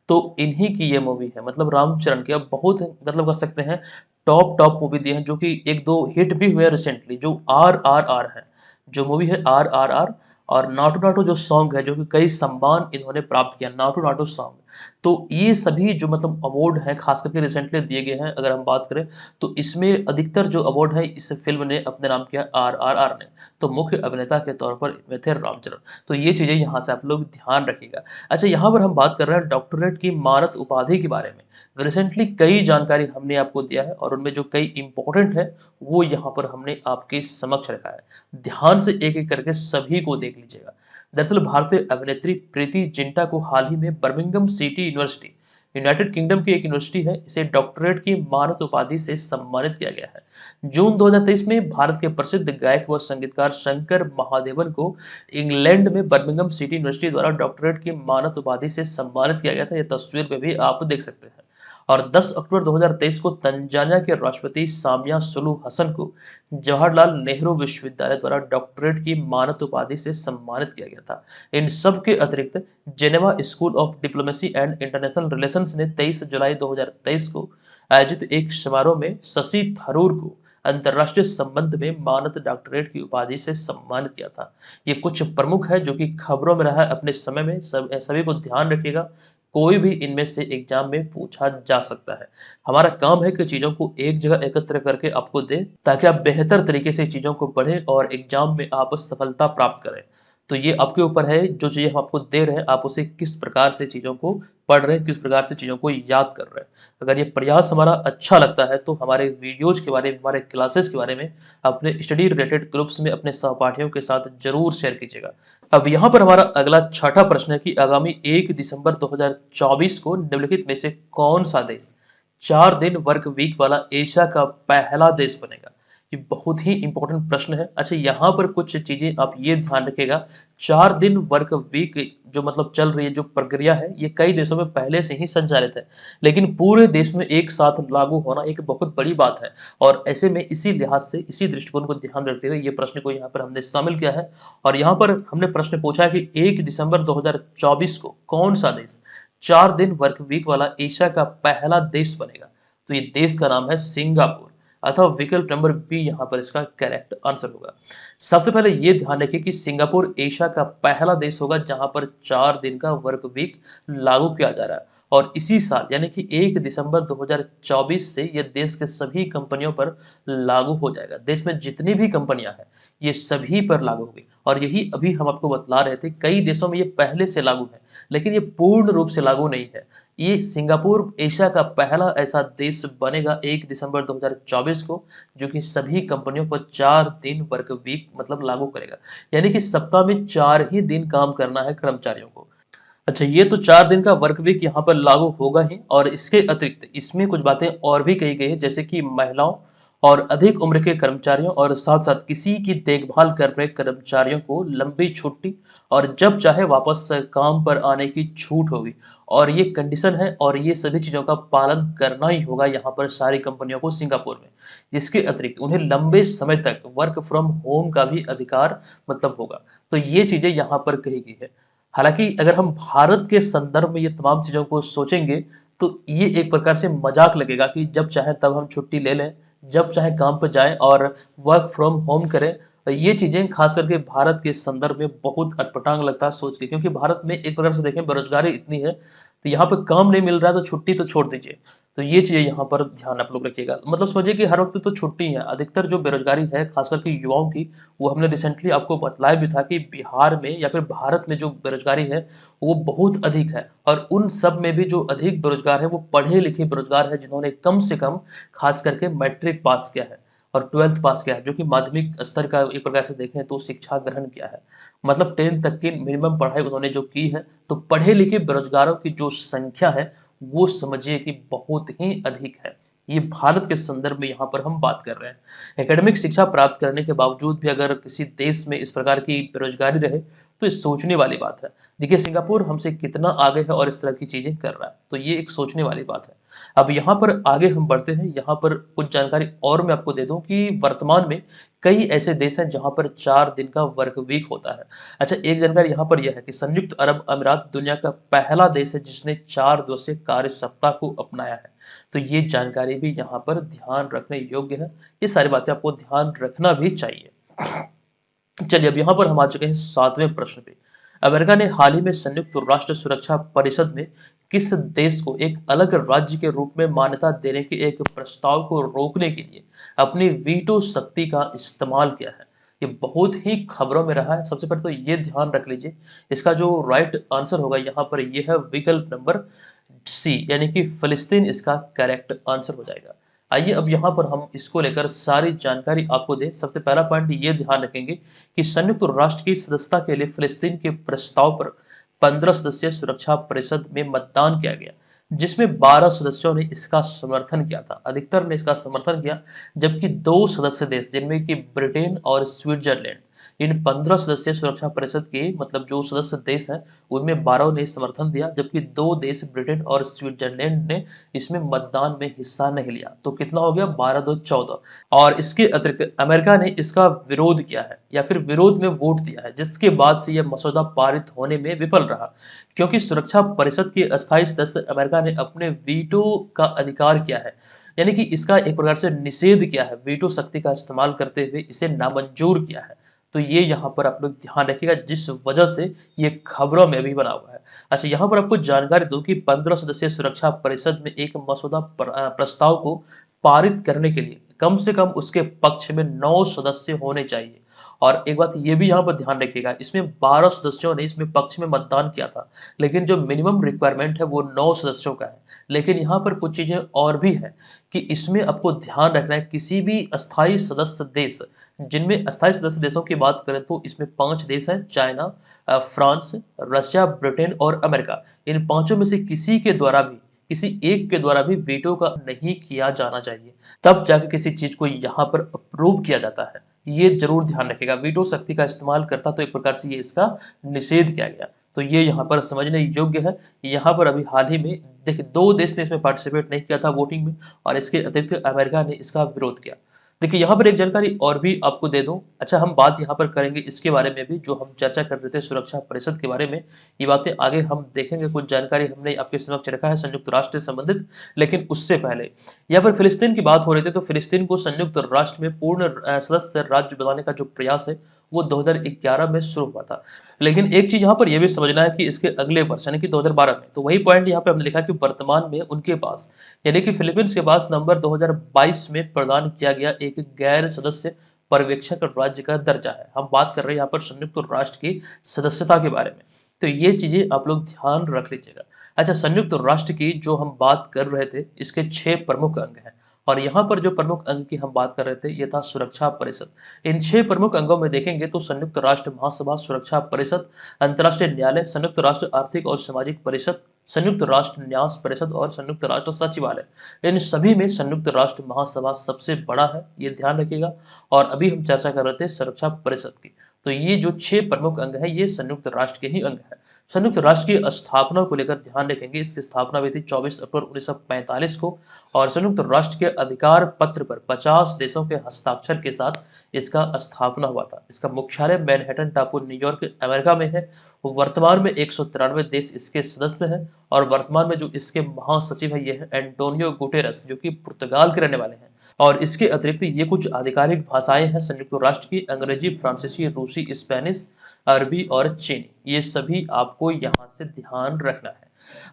तो इन्हीं की ये मूवी है। मतलब रामचरण के अब बहुत मतलब कह सकते हैं टॉप टॉप मूवी दिए हैं, जो कि एक दो हिट भी हुए रिसेंटली, जो RRR है, जो मूवी है RRR, और नाटू नाटू जो सॉन्ग है, जो कि कई सम्मान इन्होंने प्राप्त किया, नाटू नाटू सॉन्ग। तो ये सभी जो मतलब अवार्ड हैं खास करके रिसेंटली दिए गए हैं, अगर हम बात करें तो इसमें अधिकतर जो अवार्ड है इस फिल्म ने अपने नाम किया RRR ने। तो मुख्य अभिनेता के तौर पर इनमें थे रामचरण। तो ये चीजें यहाँ से आप लोग ध्यान रखिएगा। अच्छा, यहाँ पर हम बात कर रहे हैं डॉक्टरेट की मानद उपाधि के बारे में। रिसेंटली कई जानकारी हमने आपको दिया है और उनमें जो कई इंपॉर्टेंट है वो यहाँ पर हमने आपके समक्ष रखा है। ध्यान से एक एक करके सभी को देख लीजिएगा। दरअसल भारतीय अभिनेत्री प्रीति जिंटा को हाल ही में Birmingham city university, United kingdom की एक यूनिवर्सिटी है, इसे डॉक्टरेट की मानद उपाधि से सम्मानित किया गया है। जून 2023 में भारत के प्रसिद्ध गायक व संगीतकार शंकर महादेवन को इंग्लैंड में बर्मिंघम सिटी यूनिवर्सिटी द्वारा डॉक्टरेट की मानद उपाधि से सम्मानित किया गया था। यह तस्वीर में भी आप देख सकते हैं। और 10 अक्टूबर 2023 को तंजानिया के राष्ट्रपति सामिया सुलू हसन को जवाहरलाल नेहरू विश्वविद्यालय द्वारा डॉक्टरेट की मानद उपाधि से सम्मानित किया गया था। इन सब के अतिरिक्त Geneva school of diplomacy and international relations ने 23 जुलाई 2023 को आयोजित एक समारोह में शशि थरूर को अंतर्राष्ट्रीय संबंध में मानद डॉक्टरेट की उपाधि से सम्मानित किया था। ये कुछ प्रमुख है जो कि खबरों में रहा है अपने समय में, सभी को ध्यान रखिएगा। कोई भी इनमें से एग्जाम में पूछा जा सकता है। हमारा काम है कि चीज़ों को एक जगह एकत्र करके आपको दें, ताकि आप बेहतर तरीके से चीज़ों को पढ़ें और एग्जाम में आप सफलता प्राप्त करें। तो ये आपके ऊपर है, जो चीज़ें हम आपको दे रहे हैं आप उसे किस प्रकार से चीज़ों को पढ़ रहे हैं, किस प्रकार से चीज़ों को याद कर रहे हैं। अगर ये प्रयास हमारा अच्छा लगता है तो हमारे वीडियोज के बारे में, हमारे क्लासेस के बारे में अपने स्टडी रिलेटेड ग्रुप्स में अपने सहपाठियों के साथ जरूर शेयर कीजिएगा। अब यहाँ पर हमारा अगला छठा प्रश्न है कि आगामी 1 दिसंबर 2024 को निम्नलिखित में से कौन सा देश 4 दिन वर्क वीक वाला एशिया का पहला देश बनेगा। ये बहुत ही इंपॉर्टेंट प्रश्न है। अच्छा, यहाँ पर कुछ चीजें आप ये ध्यान रखिएगा। 4 दिन वर्क वीक जो मतलब चल रही है, जो प्रक्रिया है, ये कई देशों में पहले से ही संचालित है, लेकिन पूरे देश में एक साथ लागू होना एक बहुत बड़ी बात है। और ऐसे में इसी लिहाज से, इसी दृष्टिकोण को ध्यान रखते हुए ये प्रश्न को यहाँ पर हमने शामिल किया है। और यहाँ पर हमने प्रश्न पूछा है कि 1 दिसंबर 2024 को कौन सा देश 4 दिन वर्क वीक वाला एशिया का पहला देश बनेगा। तो ये देश का नाम है सिंगापुर, अथवा विकल्प नंबर बी यहाँ पर इसका करेक्ट आंसर होगा। सबसे पहले ये ध्यान रखिए कि सिंगापुर एशिया का पहला देश होगा जहां पर 4 दिन का वर्क वीक लागू किया जा रहा है। और इसी साल यानी कि 1 दिसंबर 2024 से यह देश के सभी कंपनियों पर लागू हो जाएगा। देश में जितनी भी कंपनियां हैं ये सभी पर लागू होगी। और यही अभी हम आपको बतला रहे थे, कई देशों में ये पहले से लागू है, लेकिन ये पूर्ण रूप से लागू नहीं है। ये सिंगापुर एशिया का पहला ऐसा देश बनेगा 1 दिसंबर 2024 को, जो कि सभी कंपनियों पर 4 दिन वर्क वीक मतलब लागू करेगा। यानी कि सप्ताह में 4 ही दिन काम करना है कर्मचारियों को। अच्छा, ये तो 4 दिन का वर्क वीक यहाँ पर लागू होगा ही, और इसके अतिरिक्त इसमें कुछ बातें और भी कही गई है, जैसे कि महिलाओं और अधिक उम्र के कर्मचारियों और साथ साथ किसी की देखभाल कर रहे कर्मचारियों को लंबी छुट्टी और जब चाहे वापस काम पर आने की छूट होगी। और ये कंडीशन है और ये सभी चीज़ों का पालन करना ही होगा यहाँ पर सारी कंपनियों को सिंगापुर में। इसके अतिरिक्त उन्हें लंबे समय तक वर्क फ्रॉम होम का भी अधिकार मतलब होगा। तो ये चीज़ें यहाँ पर कही गई है। हालांकि अगर हम भारत के संदर्भ में ये तमाम चीज़ों को सोचेंगे तो ये एक प्रकार से मजाक लगेगा कि जब चाहे तब हम छुट्टी ले लें, जब चाहे काम पर जाएं और वर्क फ्रॉम होम करें। ये चीज़ें खास करके भारत के संदर्भ में बहुत अटपटांग लगता है सोच के, क्योंकि भारत में एक प्रकार से देखें बेरोजगारी इतनी है, तो यहाँ पर काम नहीं मिल रहा है तो छुट्टी तो छोड़ दीजिए। तो ये चीज़ें यहाँ पर ध्यान आप लोग रखिएगा। मतलब समझिए कि हर वक्त तो छुट्टी है। अधिकतर जो बेरोजगारी है खास करके युवाओं की, वो हमने रिसेंटली आपको बतलाया भी था कि बिहार में या फिर भारत में जो बेरोजगारी है वो बहुत अधिक है। और उन सब में भी जो अधिक बेरोजगार है वो पढ़े लिखे बेरोजगार है, जिन्होंने कम से कम खास करके मैट्रिक पास किया है और 12th पास किया है, जो कि माध्यमिक स्तर का एक प्रकार से देखें तो शिक्षा ग्रहण किया है। मतलब 10th तक की मिनिमम पढ़ाई उन्होंने जो की है। तो पढ़े लिखे बेरोजगारों की जो संख्या है वो समझिए कि बहुत ही अधिक है। ये भारत के संदर्भ में यहाँ पर हम बात कर रहे हैं। एकेडमिक शिक्षा प्राप्त करने के बावजूद भी अगर किसी देश में इस प्रकार की बेरोजगारी रहे तो ये सोचने वाली बात है। देखिए सिंगापुर हमसे कितना आगे है और इस तरह की चीजें कर रहा है, तो ये एक सोचने वाली बात है। अब यहाँ पर आगे हम बढ़ते हैं, यहाँ पर कुछ जानकारी और मैं आपको दे दूं कि वर्तमान में कई ऐसे देश हैं जहाँ पर 4 दिन का वर्क वीक होता है। अच्छा, एक जानकारी यहाँ पर यह है कि संयुक्त अरब अमीरात दुनिया का पहला देश है जिसने 4 दिवसीय कार्य सप्ताह को अपनाया है। तो ये जानकारी भी यहाँ पर ध्यान रखने योग्य है। ये सारी बातें आपको ध्यान रखना भी चाहिए। चलिए, अब यहाँ पर हम आ चुके हैं 7वें प्रश्न पे। अमेरिका ने हाल ही में संयुक्त राष्ट्र सुरक्षा परिषद में किस देश को एक अलग राज्य के रूप में मान्यता देने के एक प्रस्ताव को रोकने के लिए अपनी वीटो शक्ति का इस्तेमाल किया है? ये बहुत ही खबरों में रहा है। सबसे पहले तो ये ध्यान रख लीजिए, इसका जो राइट आंसर होगा यहाँ पर ये है विकल्प नंबर सी, यानी कि फिलिस्तीन इसका करेक्ट आंसर हो जाएगा। आइए अब यहाँ पर हम इसको लेकर सारी जानकारी आपको दें। सबसे पहला पॉइंट ये ध्यान रखेंगे कि संयुक्त राष्ट्र की सदस्यता के लिए फिलिस्तीन के प्रस्ताव पर 15 सदस्यीय सुरक्षा परिषद में मतदान किया गया, जिसमें 12 सदस्यों ने इसका समर्थन किया था, अधिकतर ने इसका समर्थन किया, जबकि 2 सदस्य देश जिनमें कि ब्रिटेन और स्विट्जरलैंड, इन 15 सदस्यीय सुरक्षा परिषद के मतलब जो सदस्य देश हैं उनमें 12 ने समर्थन दिया, जबकि 2 देश ब्रिटेन और स्विट्जरलैंड ने इसमें मतदान में हिस्सा नहीं लिया। तो कितना हो गया, 12-2-14। और इसके अतिरिक्त अमेरिका ने इसका विरोध किया है या फिर विरोध में वोट दिया है, जिसके बाद से यह मसौदा पारित होने में विफल रहा, क्योंकि सुरक्षा परिषद के अस्थायी सदस्य अमेरिका ने अपने वीटो का अधिकार किया है, यानी कि इसका एक प्रकार से निषेध किया है, वीटो शक्ति का इस्तेमाल करते हुए इसे नामंजूर किया है। तो ये यहाँ पर आप लोग ध्यान रखिएगा, जिस वजह से ये खबरों में भी बना हुआ है। अच्छा, यहाँ पर आपको जानकारी दूं कि 15 सदस्यीय सुरक्षा परिषद में एक मसौदा प्रस्ताव को पारित करने के लिए कम से कम उसके पक्ष में 9 सदस्य होने चाहिए। और एक बात ये भी यहाँ पर ध्यान रखिएगा, इसमें 12 सदस्यों ने इसमें पक्ष में मतदान किया था, लेकिन जो मिनिमम रिक्वायरमेंट है वो 9 सदस्यों का है। लेकिन यहाँ पर कुछ चीजें और भी है कि इसमें आपको ध्यान रखना है, किसी भी अस्थायी सदस्य देश, जिनमें अस्थायी सदस्य देशों की बात करें तो इसमें 5 देश हैं, चाइना, फ्रांस, रशिया, ब्रिटेन और अमेरिका। इन पांचों में से किसी के द्वारा भी, किसी एक के द्वारा भी वीटो का नहीं किया जाना चाहिए, तब जाके किसी चीज को यहाँ पर अप्रूव किया जाता है। ये जरूर ध्यान रखेगा, वीटो शक्ति का इस्तेमाल करता तो एक प्रकार से ये इसका निषेध किया गया। तो ये यहाँ पर समझने योग्य है। यहाँ पर अभी हाल ही में देखिए 2 देश ने इसमें पार्टिसिपेट नहीं किया था वोटिंग में, और इसके अतिरिक्त अमेरिका ने इसका विरोध किया। देखिए यहाँ पर एक जानकारी और भी आपको दे दूं। अच्छा, हम बात यहाँ पर करेंगे इसके बारे में भी जो हम चर्चा कर रहे थे सुरक्षा परिषद के बारे में, ये बातें आगे हम देखेंगे। कुछ जानकारी हमने आपके समक्ष रखा है संयुक्त राष्ट्र से संबंधित, लेकिन उससे पहले यहाँ पर फिलिस्तीन की बात हो रही थी, तो फिलिस्तीन को संयुक्त राष्ट्र में पूर्ण सदस्य राज्य बनाने का जो प्रयास है वो 2011 में शुरू हुआ था। लेकिन एक चीज यहाँ पर यह भी समझना है कि इसके अगले वर्ष यानी कि 2012 में, तो वही पॉइंट यहाँ पे हमने लिखा कि वर्तमान में उनके पास यानी कि फिलीपींस के पास नवंबर 2022 में प्रदान किया गया एक गैर सदस्य पर्यवेक्षक राज्य का दर्जा है। हम बात कर रहे हैं यहाँ पर संयुक्त राष्ट्र की सदस्यता के बारे में, तो ये चीजें आप लोग ध्यान रख लीजिएगा। अच्छा, संयुक्त राष्ट्र की जो हम बात कर रहे थे इसके 6 प्रमुख अंग हैं, और यहाँ पर जो प्रमुख अंग की हम बात कर रहे थे ये था सुरक्षा परिषद। इन 6 प्रमुख अंगों में देखेंगे तो संयुक्त राष्ट्र महासभा, सुरक्षा परिषद, अंतर्राष्ट्रीय न्यायालय, संयुक्त राष्ट्र आर्थिक और सामाजिक परिषद, संयुक्त राष्ट्र न्यास परिषद और संयुक्त राष्ट्र सचिवालय। इन सभी में संयुक्त राष्ट्र महासभा सबसे बड़ा है, ये ध्यान रखिएगा। और अभी हम चर्चा कर रहे थे सुरक्षा परिषद की, तो ये जो 6 प्रमुख अंग है ये संयुक्त राष्ट्र के ही अंग है। संयुक्त राष्ट्र की स्थापना को लेकर ध्यान रखेंगे, इसकी स्थापना हुई थी 24 अप्रैल 1945 को, और संयुक्त राष्ट्र के अधिकार पत्र पर 50 देशों के हस्ताक्षर के साथ इसका स्थापना हुआ था। इसका मुख्यालय मैनहट्टन टापू न्यूयॉर्क अमेरिका में है। वर्तमान में 193 देश इसके सदस्य हैं, और वर्तमान में जो इसके महासचिव है ये है एंटोनियो गुटेरस, जो कि पुर्तगाल के रहने वाले हैं। और इसके अतिरिक्त ये कुछ आधिकारिक भाषाएं हैं संयुक्त राष्ट्र की, अंग्रेजी, फ्रांसीसी, रूसी, स्पेनिश, अरबी और चीनी। ये सभी आपको यहाँ से ध्यान रखना है।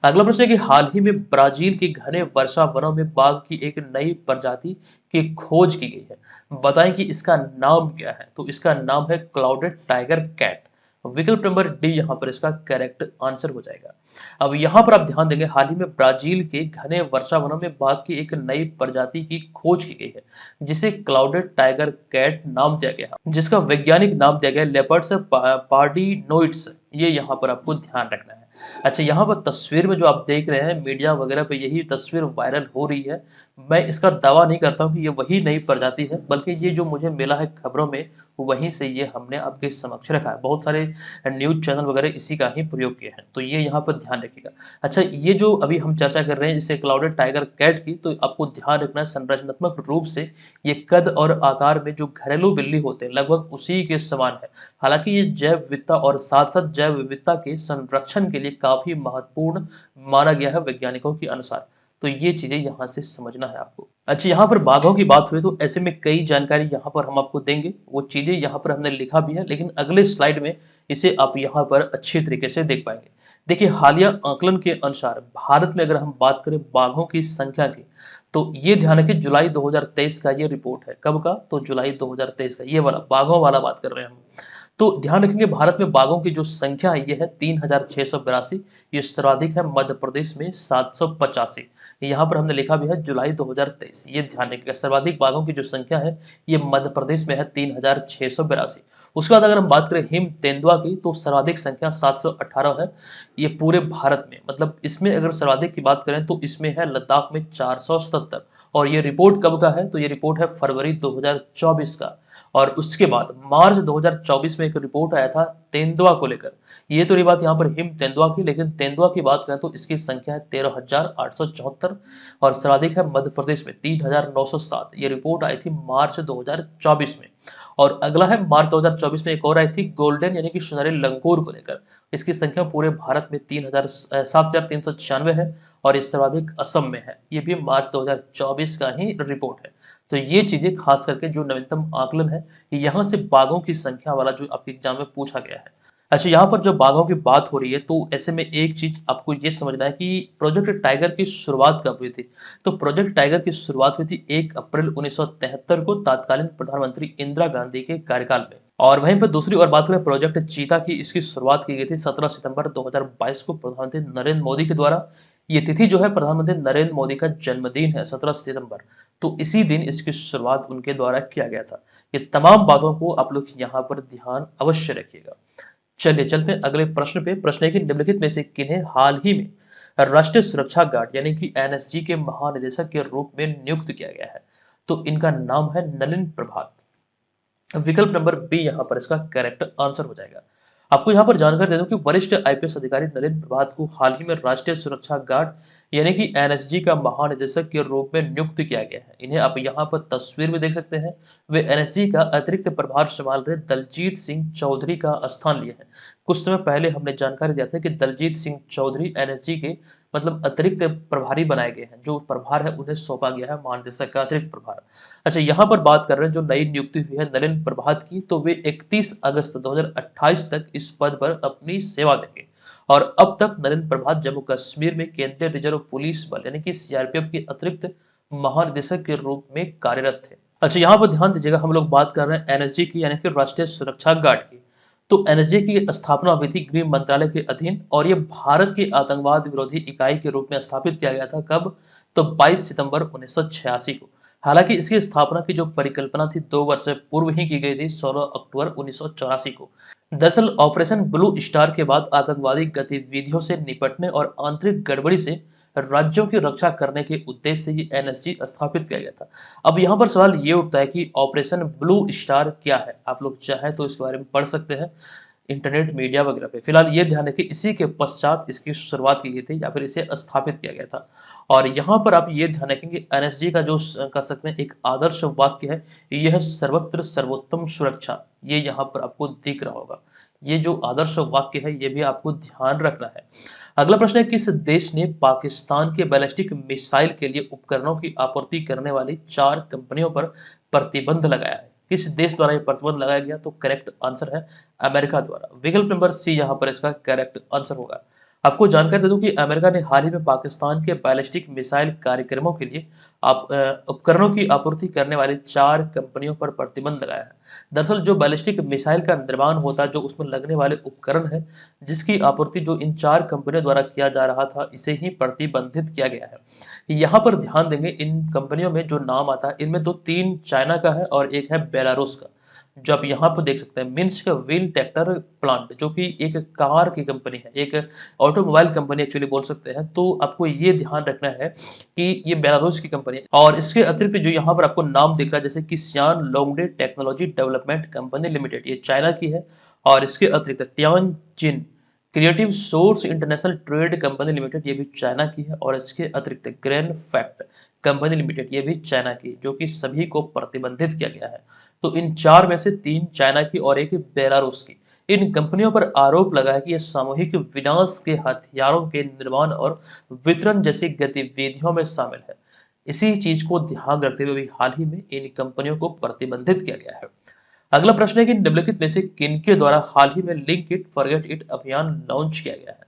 अगला प्रश्न है कि हाल ही में ब्राजील के घने वर्षा वनों में बाघ की एक नई प्रजाति की खोज की गई है। बताएं कि इसका नाम क्या है? तो इसका नाम है क्लाउडेड टाइगर कैट। विकल्प नंबर डी यहाँ पर इसका करेक्ट आंसर हो जाएगा। अब यहाँ पर आप ध्यान देंगे, हाल ही में ब्राजील के घने वर्षा वनों में बाघ की एक नई प्रजाति की खोज की गई है, जिसे क्लाउडेड टाइगर कैट नाम दिया गया, जिसका वैज्ञानिक नाम दिया गया लेपर्ड्स पार्डिनोइड्स। ये यहाँ पर आपको ध्यान रखना है। अच्छा, यहाँ पर तस्वीर में जो आप देख रहे हैं मीडिया वगैरह पे यही तस्वीर वायरल हो रही है। मैं इसका दावा नहीं करता हूँ कि ये वही नई प्रजाति है, बल्कि ये जो मुझे मिला है खबरों में वहीं से ये हमने आपके समक्ष रखा है। बहुत सारे न्यूज़ चैनल वगैरह इसी का ही प्रयोग किए हैं, तो ये यहाँ पर ध्यान रखिएगा। अच्छा, ये जो अभी हम चर्चा कर रहे हैं जैसे क्लाउडेड टाइगर कैट की, तो आपको ध्यान रखना है संरचनात्मक रूप से ये कद और आकार में जो घरेलू बिल्ली होते हैं लगभग उसी के समान है। हालांकि ये जैव विविधता और साथ साथ जैव विविधता के संरक्षण के लिए काफी महत्वपूर्ण माना गया है वैज्ञानिकों के अनुसार। तो ये चीजें यहाँ से समझना है आपको। अच्छा, यहाँ पर बाघों की बात हुई तो ऐसे में कई जानकारी यहाँ पर हम आपको देंगे, वो चीजें यहाँ पर हमने लिखा भी है, लेकिन अगले स्लाइड में इसे आप यहाँ पर अच्छी तरीके से देख पाएंगे। देखिए, हालिया आकलन के अनुसार भारत में अगर हम बात करें बाघों की संख्या की, तो ये ध्यान रखिए जुलाई 2023 का ये रिपोर्ट है। कब का? तो जुलाई 2023 का, ये वाला बाघों वाला बात कर रहे हैं हम। तो ध्यान रखेंगे भारत में बाघों की जो संख्या है ये है 3682। ये सर्वाधिक है मध्य प्रदेश में 785। यहाँ पर हमने लिखा भी है जुलाई 2023। ये ध्यान रखिएगा, सर्वाधिक बाघों की जो संख्या है ये मध्य प्रदेश में है 3682। उसके बाद अगर हम बात करें हिम तेंदुआ की, तो सर्वाधिक संख्या 718 है। ये पूरे भारत में, मतलब इसमें अगर सर्वाधिक की बात करें तो इसमें है लद्दाख में 477। और ये रिपोर्ट कब का है? तो ये रिपोर्ट है फरवरी 2024 का। और उसके बाद मार्च 2024 में एक रिपोर्ट आया था तेंदुआ को लेकर। ये तो रही बात यहाँ पर हिम तेंदुआ की, लेकिन तेंदुआ की बात करें तो इसकी संख्या है 13,874 और सर्वाधिक है मध्य प्रदेश में 3,907। ये रिपोर्ट आई थी मार्च 2024 में। और अगला है मार्च 2024 में एक और आई थी गोल्डन यानी कि सुनहरे लंगूर को लेकर। इसकी संख्या पूरे भारत में 7,396 है और इस सर्वाधिक असम में है। ये भी मार्च 2024 का ही रिपोर्ट है। तो ये चीजें खास करके जो नवीनतम आकलन है, यहाँ से बाघों की संख्या वाला जो आपके एग्जाम में पूछा गया है। अच्छा, यहाँ पर जो बाघों की बात हो रही है तो ऐसे में एक चीज आपको ये समझना है कि प्रोजेक्ट टाइगर की शुरुआत कब हुई थी। तो प्रोजेक्ट टाइगर की शुरुआत हुई थी 1 अप्रैल 1973 को तत्कालीन प्रधानमंत्री इंदिरा गांधी के कार्यकाल में। और वहीं पर दूसरी ओर बात करें प्रोजेक्ट चीता की, इसकी शुरुआत की गई थी 17 सितंबर 2022 को प्रधानमंत्री नरेंद्र मोदी के द्वारा। ये तिथि जो है प्रधानमंत्री नरेंद्र मोदी का जन्मदिन है 17 सितंबर, तो इसी दिन इसकी शुरुआत उनके द्वारा किया गया था। ये तमाम बातों को आप लोग यहाँ पर ध्यान अवश्य रखिएगा। चलिए चलते हैं अगले प्रश्न पे। प्रश्न है कि निम्नलिखित में से किन्हें हाल ही में राष्ट्रीय सुरक्षा गार्ड यानी कि एनएसजी के महानिदेशक के रूप में नियुक्त किया गया है? तो इनका नाम है नलिन प्रभात। विकल्प नंबर बी यहाँ पर इसका करेक्ट आंसर हो जाएगा। आपको यहाँ पर जानकारी दे दूं कि वरिष्ठ आईपीएस अधिकारी नलिन प्रभात को हाल ही में राष्ट्रीय सुरक्षा गार्ड यानी कि एनएसजी का महानिदेशक के रूप में नियुक्त किया गया है। इन्हें आप यहाँ पर तस्वीर में देख सकते हैं। वे एनएसजी का अतिरिक्त प्रभार संभाल रहे दलजीत सिंह चौधरी का स्थान लिए हैं। कुछ समय पहले हमने जानकारी दिया था कि दलजीत सिंह चौधरी एनएसजी के मतलब अतिरिक्त प्रभारी बनाए गए हैं। जो प्रभार है उन्हें सौंपा गया है महानिदेशक का अतिरिक्त प्रभार। अच्छा, यहाँ पर बात कर रहे हैं जो नई नियुक्ति हुई है नलिन प्रभात की, तो वे 31 अगस्त 2028 तक इस पद पर अपनी सेवा देंगे। और अब तक नलिन प्रभात जम्मू कश्मीर में केंद्रीय रिजर्व पुलिस बल यानी कि सीआरपीएफ के अतिरिक्त महानिदेशक के रूप में कार्यरत थे। अच्छा, यहाँ पर ध्यान दीजिएगा, हम लोग बात कर रहे हैं एनएसजी की यानी कि राष्ट्रीय सुरक्षा गार्ड की। तो एनएसजी की स्थापना हुई थी गृह मंत्रालय के अधीन और ये भारत की आतंकवाद विरोधी इकाई के रूप में स्थापित किया गया था। कब? तो 22 सितंबर 1986 को। हालांकि इसकी स्थापना की जो परिकल्पना थी 2 वर्ष पूर्व ही की गई थी, 16 अक्टूबर 1984 को। दरअसल ऑपरेशन ब्लू स्टार के बाद आतंकवादी गतिविधियों से निपटने और आंतरिक गड़बड़ी से राज्यों की रक्षा करने के उद्देश्य से ये एनएसजी स्थापित किया गया था। अब यहाँ पर सवाल ये उठता है कि ऑपरेशन ब्लू स्टार क्या है? आप लोग चाहे तो इसके बारे में पढ़ सकते हैं इंटरनेट मीडिया वगैरह पे। फिलहाल ये ध्यान रखिए इसी के पश्चात इसकी शुरुआत की गई थी या फिर इसे स्थापित किया गया था। और यहाँ पर आप ये ध्यान रखेंगे एनएसजी का जो कह सकते हैं एक आदर्श वाक्य है, यह है सर्वत्र सर्वोत्तम सुरक्षा। ये यहाँ पर आपको दिख रहा होगा। ये जो आदर्श वाक्य है ये भी आपको ध्यान रखना है। अगला प्रश्न है किस देश ने पाकिस्तान के बैलिस्टिक मिसाइल के लिए उपकरणों की आपूर्ति करने वाली 4 कंपनियों पर प्रतिबंध लगाया है? किस देश द्वारा यह प्रतिबंध लगाया गया? तो करेक्ट आंसर है अमेरिका द्वारा। विकल्प नंबर सी यहाँ पर इसका करेक्ट आंसर होगा। आपको जानकारी दे दूं कि अमेरिका ने हाल ही में पाकिस्तान के बैलिस्टिक मिसाइल कार्यक्रमों के लिए उपकरणों की आपूर्ति करने वाली 4 कंपनियों पर प्रतिबंध लगाया है। दरअसल जो बैलिस्टिक मिसाइल का निर्माण होता है, जो उसमें लगने वाले उपकरण है, जिसकी आपूर्ति जो इन 4 कंपनियों द्वारा किया जा रहा था, इसे ही प्रतिबंधित किया गया है। यहाँ पर ध्यान देंगे इन कंपनियों में जो नाम आता है इनमें तो 3 चाइना का है और एक है बेलारूस का। जो आप यहाँ पर देख सकते हैं मिन्स्क व्हील ट्रैक्टर प्लांट, जो कि एक कार की कंपनी है, एक ऑटोमोबाइल कंपनी एक्चुअली बोल सकते हैं। तो आपको ये ध्यान रखना है कि ये बेलारूस की कंपनी है। और इसके अतिरिक्त जो यहाँ पर आपको नाम दिख रहा है जैसे कि सियान लोंगडे टेक्नोलॉजी डेवलपमेंट कंपनी लिमिटेड, ये चाइना की है। और इसके अतिरिक्त Tianjin creative source international trade company limited, ये भी चाइना की है। और इसके अतिरिक्त ग्रैंड फैक्ट कंपनी लिमिटेड, ये भी चाइना की है, जो कि सभी को प्रतिबंधित किया गया है। तो इन 4 में से 3 चाइना की और एक बेलारूस की। इन कंपनियों पर आरोप लगा है कि ये सामूहिक विनाश के हथियारों के निर्माण और वितरण जैसी गतिविधियों में शामिल है। इसी चीज को ध्यान रखते हुए अभी हाल ही में इन कंपनियों को प्रतिबंधित किया गया है। अगला प्रश्न है कि निम्नलिखित में से किनके द्वारा हाल ही में लिंक इट फॉरगेट इट अभियान लॉन्च किया गया है?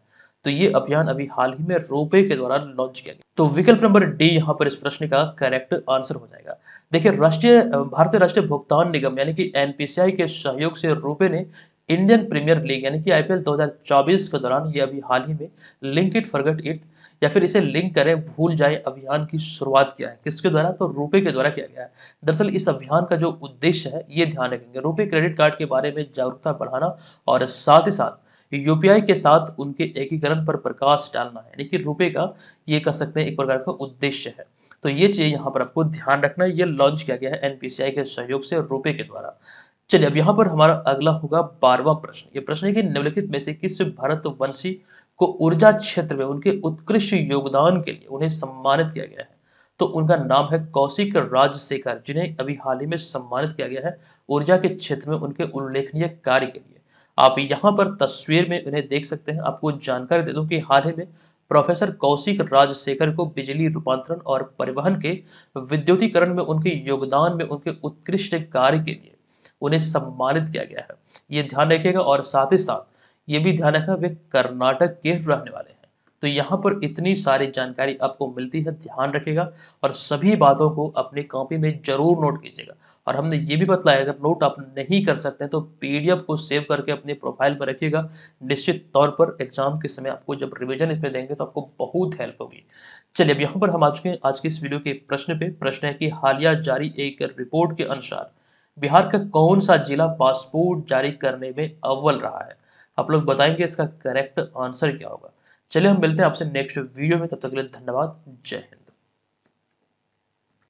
तो ये अभियान अभी हाल ही में रुपे के द्वारा लॉन्च किया गया। तो विकल्प नंबर डी यहाँ पर इस प्रश्न का करेक्ट आंसर हो जाएगा। देखिए, भारतीय राष्ट्रीय भुगतान निगम यानी कि एनपीसीआई के सहयोग से रुपे ने इंडियन प्रीमियर लीग यानी कि आईपीएल 2024 के दौरान ये अभी हाल ही में लिंक इट फॉरगेट इट या फिर इसे लिंक करें भूल जाए अभियान की शुरुआत किया है। किसके द्वारा? तो रुपे के द्वारा किया गया है। दरअसल इस अभियान का जो उद्देश्य है ये ध्यान रखेंगे, रुपे क्रेडिट कार्ड के बारे में जागरूकता बढ़ाना और साथ ही साथ यूपीआई के साथ उनके एकीकरण पर प्रकाश डालना है। यानी कि रुपए का ये कह सकते हैं एक प्रकार का उद्देश्य है। तो ये चीज यहाँ पर आपको ध्यान रखना है, ये लॉन्च किया गया है एनपीसीआई के सहयोग से रुपे के द्वारा। चलिए अब यहाँ पर हमारा अगला होगा 12वां प्रश्न। ये प्रश्न है कि निम्नलिखित में से किस भारतवंशी को ऊर्जा क्षेत्र में उनके उत्कृष्ट योगदान के लिए उन्हें सम्मानित किया गया है? तो उनका नाम है कौशिक राजशेखर, जिन्हें अभी हाल ही में सम्मानित किया गया है ऊर्जा के क्षेत्र में उनके उल्लेखनीय कार्य के लिए। आप यहाँ पर तस्वीर में उन्हें देख सकते हैं। आपको जानकारी दे दूं कि हाल ही में प्रोफेसर कौशिक राजशेखर को बिजली रूपांतरण और परिवहन के विद्युतीकरण में उनके योगदान में उनके उत्कृष्ट कार्य के लिए उन्हें सम्मानित किया गया है। ये ध्यान रखिएगा और साथ ही साथ ये भी ध्यान रखना वे कर्नाटक के रहने वाले हैं। तो यहाँ पर इतनी सारी जानकारी आपको मिलती है, ध्यान रखिएगा और सभी बातों को अपनी कॉपी में जरूर नोट कीजिएगा। और हमने ये भी बतलाया अगर नोट आप नहीं कर सकते हैं तो पीडीएफ को सेव करके अपने प्रोफाइल पर रखिएगा। निश्चित तौर पर एग्जाम के समय आपको जब रिवीजन इसमें देंगे तो आपको बहुत हेल्प होगी। चलिए अब यहाँ पर हम आज के इस वीडियो के प्रश्न है कि हालिया जारी एक रिपोर्ट के अनुसार बिहार का कौन सा जिला पासपोर्ट जारी करने में अव्वल रहा है? आप लोग बताएंगे इसका करेक्ट आंसर क्या होगा। चलिए हम मिलते हैं आपसे नेक्स्ट वीडियो में, तब तक के लिए धन्यवाद। जय हिंद।